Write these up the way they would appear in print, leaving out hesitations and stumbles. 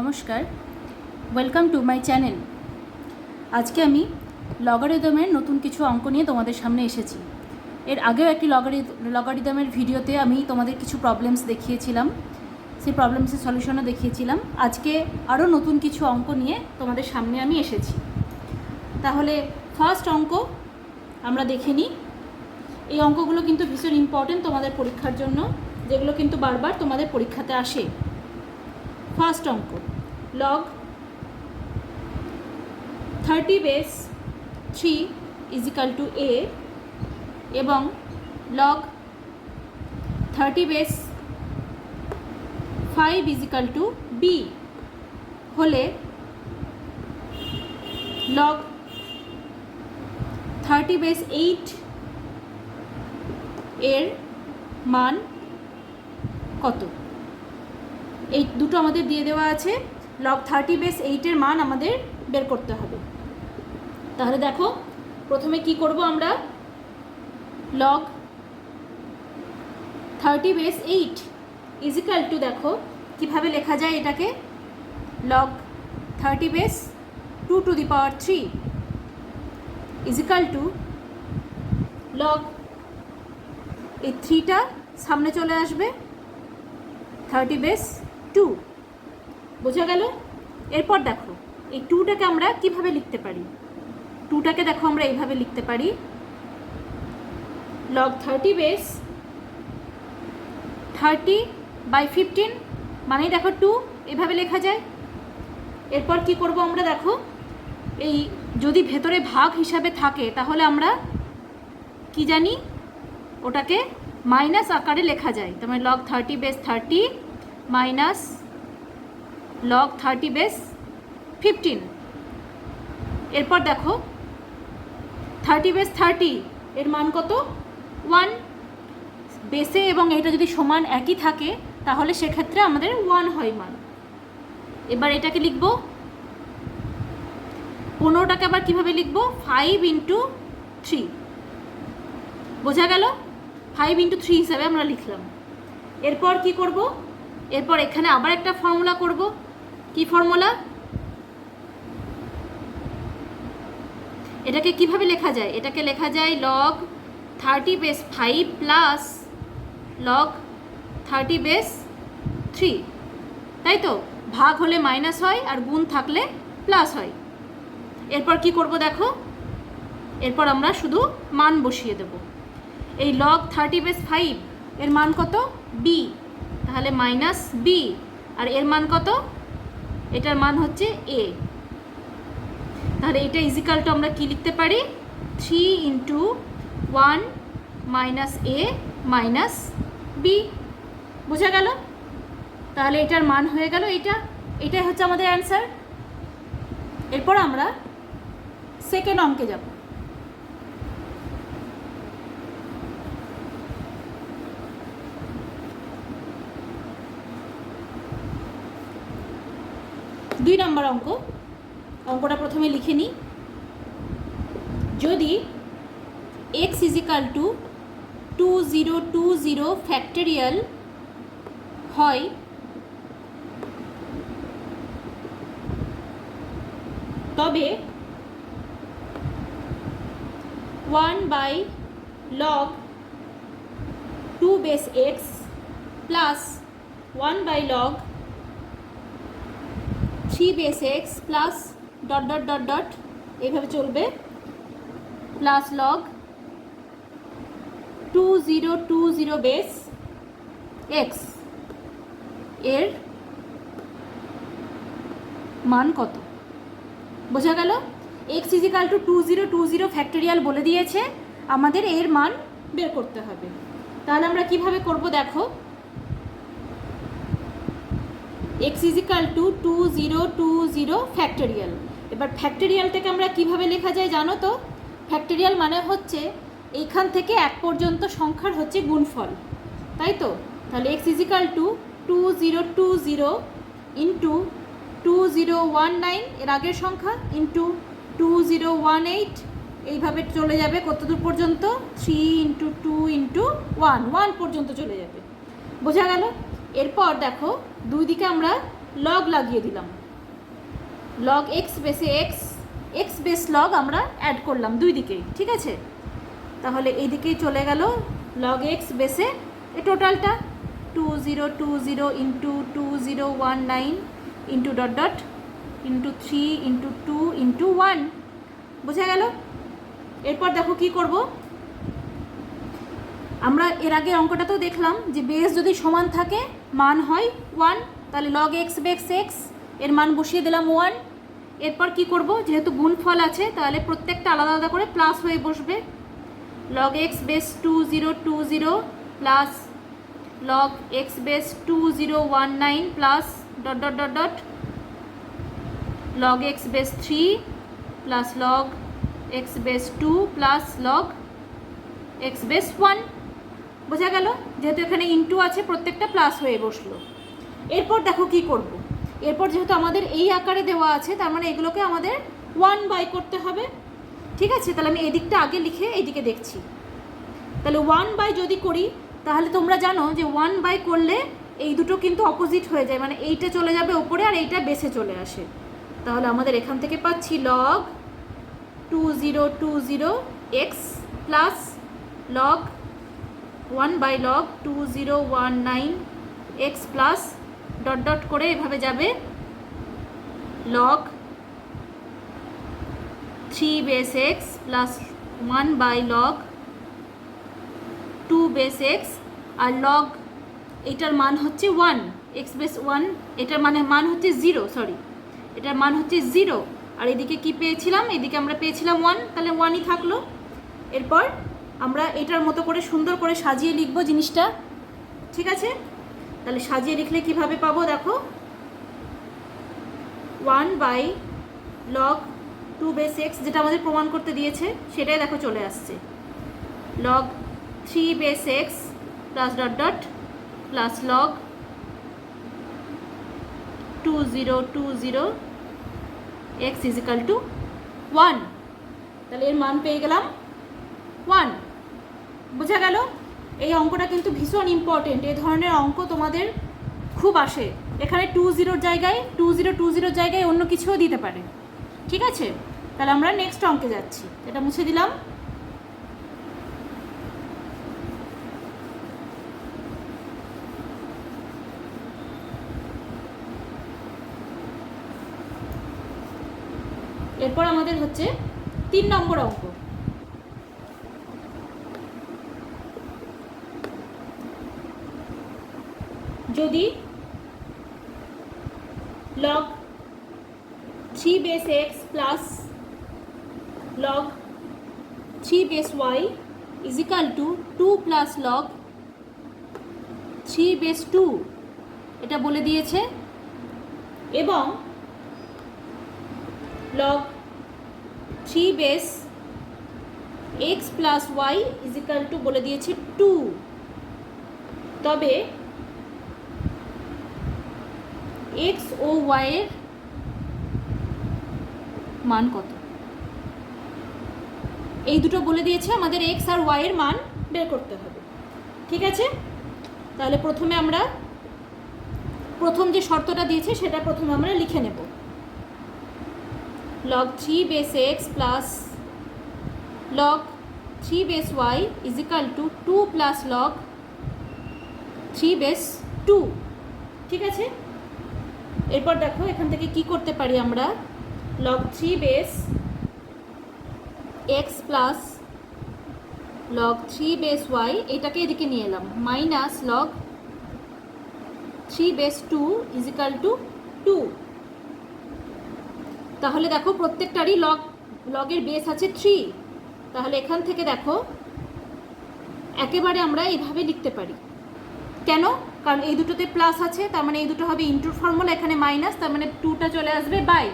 নমস্কার, welcome to my channel. আজকে আমি লগারিদমের নতুন কিছু অঙ্ক নিয়ে তোমাদের সামনে এসেছি। এর আগেও একটি লগারিদমের ভিডিওতে আমি তোমাদের কিছু প্রবলেমস দেখিয়েছিলাম, সেই প্রবলেমসের সলিউশনও দেখিয়েছিলাম। আজকে আরও নতুন কিছু অঙ্ক নিয়ে তোমাদের সামনে আমি এসেছি। তাহলে ফার্স্ট অঙ্ক আমরা দেখে নিই। এই অঙ্কগুলো কিন্তু ভীষণ ইম্পর্টেন্ট তোমাদের পরীক্ষার জন্য, যেগুলো কিন্তু বারবার তোমাদের পরীক্ষাতে আসে। ফার্স্ট অঙ্ক, log 30 base 3 is equal two a এবং log 30 base 5 is equal two b হলে লগ 30 বেস 8 এর মান কত? এই দুটো আমাদের দিয়ে দেওয়া আছে। লগ 30 বেস 8 এর মান আমাদের বের করতে হবে। তাহলে দেখো, প্রথমে কি করব আমরা, log 30 base 8 is equal two, দেখো কিভাবে লেখা যায় এটাকে, log 30 base 2 to the power 3 is equal two log, এই 3টা সামনে চলে আসবে, 30 বেস 2, বোঝা গেল? এরপর দেখো এই 2টাকে আমরা কিভাবে লিখতে পারি। 2টাকে দেখো আমরা এইভাবে লিখতে পারি, লগ 30 বেস 30/15 মানেই দেখো 2, এভাবে লেখা যায়। এরপর কি করব আমরা, দেখো এই যদি ভেতরে ভাগ হিসাবে থাকে তাহলে আমরা কি জানি, ওটাকে মাইনাস আকারে লেখা যায়। তার মানে log 30 base 30 minus log 30 base 15। এরপর দেখো 30 বেস 30 এর মান কত? 1। বেসে এবং এটা যদি সমান একই থাকে তাহলে সেক্ষেত্রে আমাদের 1 হয় মান। এবার এটাকে লিখব, 15টাকে আবার কীভাবে লিখব, 5 ইন্টু 3, বোঝা গেল? 5 ইন্টু 3 হিসাবে আমরা লিখলাম। এরপর কি করব, এরপর এখানে আবার একটা ফর্মুলা করব। কি ফর্মুলা? এটাকে কিভাবে লেখা যায়? এটাকে লেখা যায় log 30 base 5 plus log 30 base 3, তাই তো? ভাগ হলে মাইনাস হয় আর গুণ থাকলে প্লাস হয়। এরপর কি করব দেখো, এরপর আমরা শুধু মান বসিয়ে দেব। এই লগ 30 বেস 5 এর মান কত? b, তাহলে মাইনাস b, আর এর মান কত? এটার মান হচ্ছে a। তাহলে এটা ইজিক্যাল টু আমরা কি লিখতে পারি, 3 into 1 minus a minus b, বোঝা গেল? তাহলে এটার মান হয়ে গেল এটাই হচ্ছে আমাদের অ্যান্সার। এরপর আমরা সেকেন্ড অঙ্কে যাব। দুই নম্বর অঙ্কটা প্রথমে লিখে নিই। যদি x is equal two 2020 factorial হয় তবে 1/log 2 base x plus 1/log 3 base x plus dot dot dot dot এইভাবে চলবে, প্লাস লগ 2020 বেস x এর মান কত? বোঝা গেল? x is equal two 2020 factorial বলে দিয়েছে, আমাদের এর মান বের করতে হবে। তাহলে আমরা কিভাবে করব দেখো, x is equal two 2020 factorial. এবার ফ্যাক্টোরিয়ালটাকে আমরা কিভাবে লেখা যায় জানো তো? ফ্যাক্টোরিয়াল মানে হচ্ছে এইখান থেকে 1 পর্যন্ত সংখ্যার হচ্ছে গুণফল, তাই তো? তাহলে x is equal two 2020 into 2019 এর আগের সংখ্যা ইন্টু 2018, এইভাবে চলে যাবে কতদূর পর্যন্ত, 3 ইন্টু 2 ইন্টু 1 পর্যন্ত চলে যাবে, বোঝা গেল? এরপর দেখো দুই দিকে আমরা লগ লাগিয়ে দিলাম, লগ এক্স বেসে এক্স, এক্স বেস লগ আমরা অ্যাড করলাম দুই দিকেই, ঠিক আছে। তাহলে এই দিকেই চলে গেল লগ এক্স বেসে এই টোটালটা 2020 into 2019 into dot dot into 3 into 2 into 1, বোঝা গেল। এরপর দেখো কি করব, আমরা এর আগে অঙ্কটাতেও দেখলাম যে বেস যদি সমান থাকে মান হয় 1, তাহলে লগ এক্স বেস এক্স এর মান বসিয়ে দিলাম 1। এরপর কি করব, যেহেতু গুণফল আছে তাহলে প্রত্যেকটা আলাদা আলাদা করে প্লাস হয়ে বসবে। Log x base 2020 plus log x base 2019 plus dot dot dot dot log x base 3 plus log x base 2 plus log x base 1, বোঝা গেল। যেহেতু এখানে ইনটু আছে প্রত্যেকটা প্লাস হয়ে বসলো। এরপর দেখো কি করব, এরপর যেহেতু আমাদের এই আকারে দেওয়া আছে তার মানে এগুলোকে আমাদের 1/, করতে হবে, ঠিক আছে। তাহলে আমি এই দিকটা আগে লিখে এইদিকে দেখছি। তাহলে 1/, যদি করি তাহলে তোমরা জানো যে 1/, করলে এই দুটো কিন্তু অপোজিট হয়ে যায়, মানে এইটা চলে যাবে ওপরে আর এইটা বেসে চলে আসে। তাহলে আমাদের এখান থেকে পাচ্ছি log 2020 X plus log 1/log 2019 X plus dot dot করে এভাবে যাবে log 3 base x plus 1/log 2 base X, আর লগ এটার মান হচ্ছে 1, এক্স বেস 1, এটার মান হচ্ছে 0, সরি এটার মান হচ্ছে 0, আর এদিকে কি পেয়েছিলাম, এদিকে আমরা পেয়েছিলাম 1, তাহলে 1ই থাকলো। এরপর আমরা এটার মতো করে সুন্দর করে সাজিয়ে লিখব জিনিসটা, ঠিক আছে। তাহলে সাজিয়ে লিখলে কিভাবে পাবো দেখো, 1/log 2 বেস এক্স যেটা আমাদের প্রমাণ করতে দিয়েছে সেটাই দেখো চলে আসছে, log 3 base x plus dot dot plus log 2020 x is equal two 1, তাহলে এর মান পেয়ে গেলাম 1, বোঝা গেল। এই অঙ্কটা কিন্তু ভীষণ ইম্পর্টেন্ট, এই ধরনের অঙ্ক তোমাদের খুব আসে। এখানে 20 জায়গায় 2020 জায়গায় অন্য কিছুও দিতে পারে, ঠিক আছে। তাহলে আমরা নেক্সট অঙ্কে যাচ্ছি, এটা মুছে দিলাম। এরপর আমাদের হচ্ছে 3 নম্বর অঙ্ক। যদি log 3 base x plus log 3 base Y is equal to 2 plus log 3 base 2 এটা বলে দিয়েছে, এবং log 3 base x plus Y is equal to বলে দিয়েছে 2, তবে এক্স ও ওয়াইয়ের মান কত, এই দুটো বলে দিয়েছে আমাদের এক্স আর ওয়াইয়ের মান বের করতে হবে, ঠিক আছে। তাহলে প্রথমে আমরা প্রথম যে শর্তটা দিয়েছে সেটা প্রথমে আমরা লিখে নেব, log 3 base x plus log 3 base Y is equal to 2 plus log 3 base 2, ঠিক আছে। এরপর দেখো এখান থেকে কি করতে পারি আমরা, log 3 base x plus log 3 base y এটাকে এদিকে নিয়ে এলাম minus log 3 base 2 is equal to 2। তাহলে দেখো প্রত্যেকটারই লগের বেস আছে 3, তাহলে এখান থেকে দেখো একেবারে আমরা এইভাবে লিখতে পারি। কেন, কারণ এই দুটোতে প্লাস আছে, তার মানে এই দুটো হবে ইন্টুর ফর্মুলা, এখানে মাইনাস, তার মানে 2টা চলে আসবে বাই,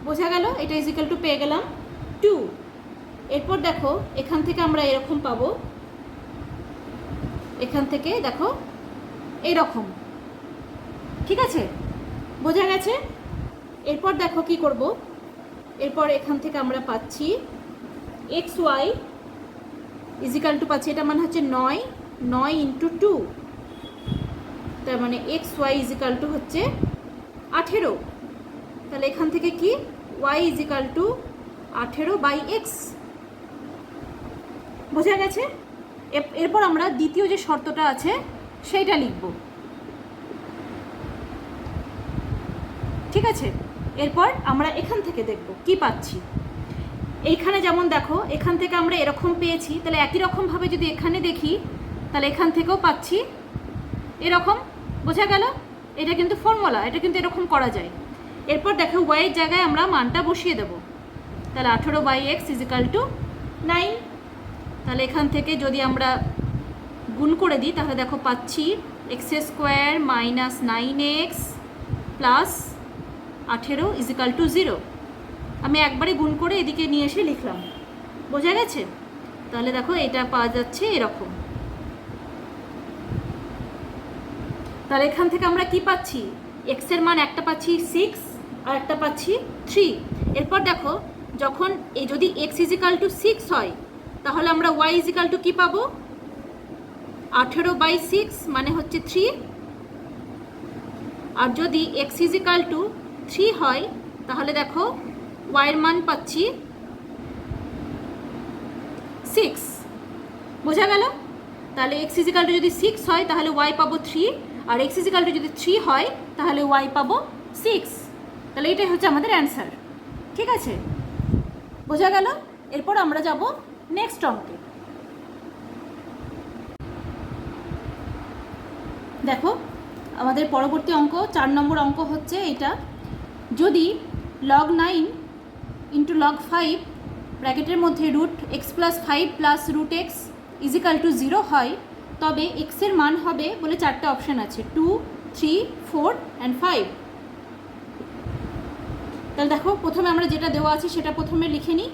বোঝা গেল। এটা ইজ ইকাল টু পেয়ে গেলাম 2। এরপর দেখো এখান থেকে আমরা এরকম পাবো, এখান থেকে দেখো এইরকম, ঠিক আছে, বোঝা গেছে। এরপর দেখো কি করব, এরপর এখান থেকে আমরা পাচ্ছি X Y is equal to পাচ্ছি, এটা মানে হচ্ছে 9 ইন্টু 2, তার মানে X Y is equal to হচ্ছে 18, তাহলে এখান থেকে কি y is equal two 18/x। বোঝা গেছে? এরপর আমরা দ্বিতীয় যে শর্তটা আছে সেইটা লিখব, ঠিক আছে? এরপর আমরা এখান থেকে দেখব কি পাচ্ছি। এইখানে যেমন দেখো, এখান থেকে আমরা এরকম পেয়েছি, তাহলে একই রকমভাবে যদি এখানে দেখি তাহলে এখান থেকেও পাচ্ছি এরকম। বোঝা গেল? এটা কিন্তু ফর্মুলা, এটা কিন্তু এরকম করা যায়। এরপর দেখো ওয়াইয়ের জায়গায় আমরা মানটা বসিয়ে দেব, তাহলে 18/x ইজ ইকাল টু 9। তাহলে এখান থেকে যদি আমরা গুণ করে দিই তাহলে দেখো পাচ্ছি x² minus 9x plus 18 is equal two 0। আমি একবারে গুণ করে এদিকে নিয়ে এসে লিখলাম। বোঝা গেছে? তাহলে দেখো এটা পাওয়া যাচ্ছে এরকম। তাহলে এখান থেকে আমরা কি পাচ্ছি? x এর মান একটা পাচ্ছি 6 আর একটা পাচ্ছি 3। এরপর দেখো যখন যদি x ইজ ইকাল টু 6 হয় তাহলে আমরা y ইজ ইকাল টু কী পাবো? 18/6 মানে হচ্ছে 3। আর যদি x ইজ ইকাল টু 3 হয় তাহলে দেখো y এর মান পাচ্ছি 6। বোঝা গেল? তাহলে x ইজ ইকাল টু যদি 6 হয় তাহলে y পাবো 3, আর x ইজ ইকাল টু যদি 3 হয় তাহলে y পাবো 6। তাহলে এটাই হচ্ছে আমাদের অ্যান্সার, ঠিক আছে? বোঝা গেল? এরপর আমরা যাব নেক্সট অঙ্কে। দেখো আমাদের পরবর্তী অঙ্ক 4 নম্বর অঙ্ক হচ্ছে এটা। যদি log 9 ইন্টু log 5 ব্র্যাকেটের মধ্যে √x+5 plus √x is equal two 0 হয় তবে x এর মান হবে বলে 4টে অপশান আছে, 2, 3, 4 অ্যান্ড 5। তাহলে দেখো প্রথমে আমরা যেটা দেওয়া আছে সেটা প্রথমে লিখে নিই।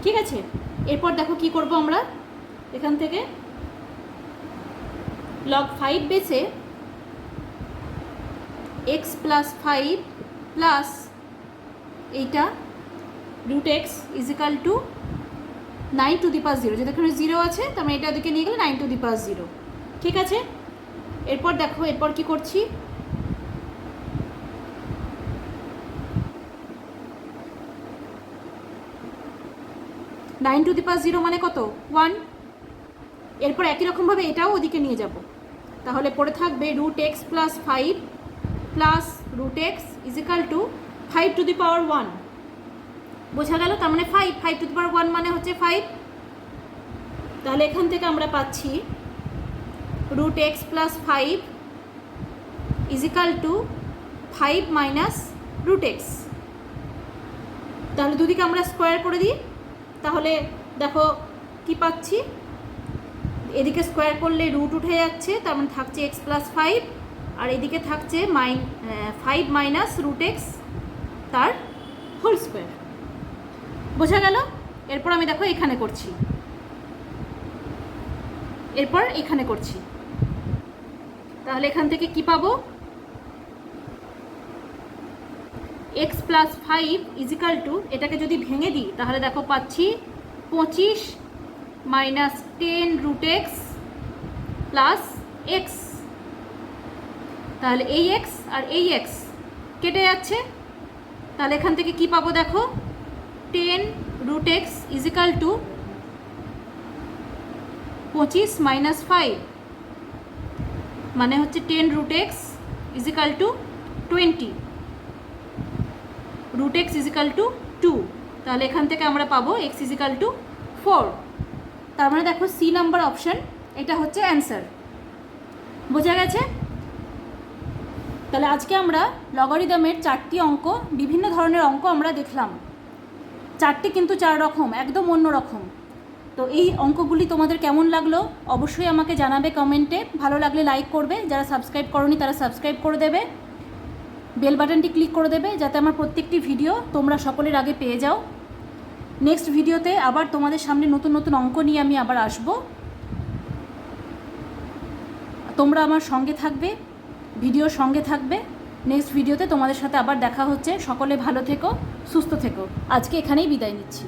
ঠিক আছে? এরপর দেখো কি করব আমরা, এখান থেকে log 5 বেসে x+5 প্লাস এইটা √x ইজ ইকাল টু 9⁻0, যেটা এখানে 0 আছে তো আমি এটা ওদিকে নিয়ে গেলে 9⁻0। ঠিক আছে? এরপর দেখো এরপর কি করছি, (9⁻0) মানে কত? 1। এরপর একই রকমভাবে এটাও ওদিকে নিয়ে যাব, তাহলে পড়ে থাকবে √x+5 plus √x is equal two 5⁻1। বোঝা গেল? তার মানে 5⁻1 মানে হচ্ছে 5। তাহলে এখান থেকে আমরা পাচ্ছি √x+5 is equal two 5 minus √x। তাহলে দুদিকে আমরা স্কোয়ার করে দিই, তাহলে দেখো কি পাচ্ছি, এদিকে স্কোয়ার করলে √ উঠে যাচ্ছে, তার মানে থাকছে x+5, আর এদিকে থাকছে 5 মাইনাস √x তার হোল স্কোয়ার। বোঝা গেল? এরপর আমি দেখো এখানে করছি, এরপর এখানে করছি, তাহলে এখান থেকে কি পাবো, x+5 ইজ ইকাল টু, এটাকে যদি ভেঙে দিই তাহলে দেখো পাচ্ছি 25 মাইনাস 10 √x প্লাস x। তাহলে এই x আর এই x কেটে যাচ্ছে, তাহলে এখান থেকে কি পাবো দেখো, 10 √x is equal two 25 minus 5 মানে হচ্ছে 10 √x is equal two 20, √x is equal to 2। তাহলে এখান থেকে আমরা পাবো x ইজ ইকাল টু 4। তার মানে দেখো সি নাম্বার অপশান এটা হচ্ছে অ্যান্সার। বোঝা গেছে? তাহলে আজকে আমরা লগারিদমের 4টি অঙ্ক, বিভিন্ন ধরনের অঙ্ক আমরা দেখলাম। 4টি কিন্তু 4 রকম, একদম অন্য রকম। তো এই অঙ্কগুলি তোমাদের কেমন লাগলো অবশ্যই আমাকে জানাবে কমেন্টে। ভালো লাগলে লাইক করবে, যারা সাবস্ক্রাইব করোনি তারা সাবস্ক্রাইব করে দেবে, বেল বাটনটি ক্লিক করে দেবে যাতে আমার প্রত্যেকটি ভিডিও তোমরা সকলের আগে পেয়ে যাও। নেক্সট ভিডিওতে আবার তোমাদের সামনে নতুন নতুন অঙ্ক নিয়ে আমি আবার আসব। তোমরা আমার সঙ্গে থাকবে, ভিডিওর সঙ্গে থাকবে। নেক্সট ভিডিওতে তোমাদের সাথে আবার দেখা হচ্ছে। সকলে ভালো থেকো, সুস্থ থেকো। আজকে এখানেই বিদায় নিচ্ছি।